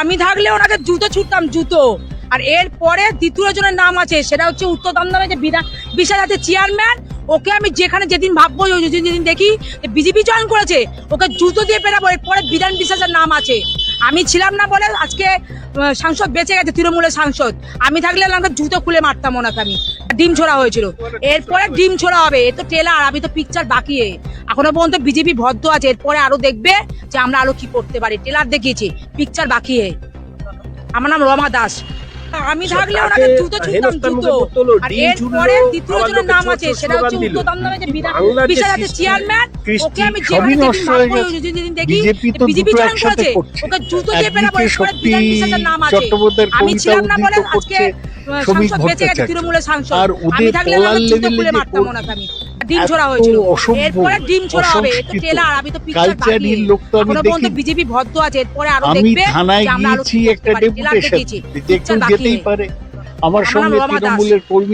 আমি থাকলে ওনাকে জুতো ছুটতাম, জুতো। আর এরপরে দ্বিতীয় জনের নাম আছে, সেটা হচ্ছে উত্তর দমদমে যে বিশাল জাতের চেয়ারম্যান। ওকে আমি যেখানে যেদিন ভাববো, যেদিন দেখি বিজেপি জয়েন করেছে, ওকে জুতো দিয়ে পেরাবো। এরপরে বিধান বিশ্বাসের নাম আছে। আমি ছিলাম না বলে আজকে সাংসদ বেঁচে গেছে, তৃণমূলের সাংসদ। আমি থাকলে আমাকে জুতো খুলে মারতাম ওনাকে। আমি ডিম ছোড়া হয়েছিল, এরপরে ডিম ছোড়া হবে। এ তো ট্রেলার, আমি তো পিকচার বাকি। এখনো পর্যন্ত বিজেপি ভদ্র আছে, এরপরে আরো দেখবে যে আমরা আরো কি করতে পারি। ট্রেলার দেখিয়েছি, পিকচার বাকি। আমার নাম রমা দাস। আমি থাকলে ওনাকে জুতো ছুটতাম, জুতো। আর এরপরে দ্বিতীয় জনের নাম আছে, সেটা হচ্ছে উত্তর দমদমে যে বিশাল জাতের চেয়ারম্যান। ওকে আমি যেদিন দেখি বিজেপি জয়েন করেছে, ওকে জুতো দিয়ে পেরাবো। এরপরে বিধান বিশ্বাসের নাম আছে। আমি ছিলাম না বলে আজকে সাংসদ বেঁচে গেছে, তৃণমূলের সাংসদ। আমি থাকলে আমাকে জুতো খুলে মারতাম ওনাকে। আমি ডিম ছোড়া হয়েছিল, এরপরে ডিম ছোড়া হবে। এ তো ট্রেলার, আমি তো পিকচার বাকি। এখনো পর্যন্ত বিজেপি ভদ্র আছে, এরপরে আরো দেখবে যে আমরা আরো কি করতে পারি। ট্রেলার দেখিয়েছি, পিকচার বাকি। আমার সঙ্গে তৃণমূলের কর্মী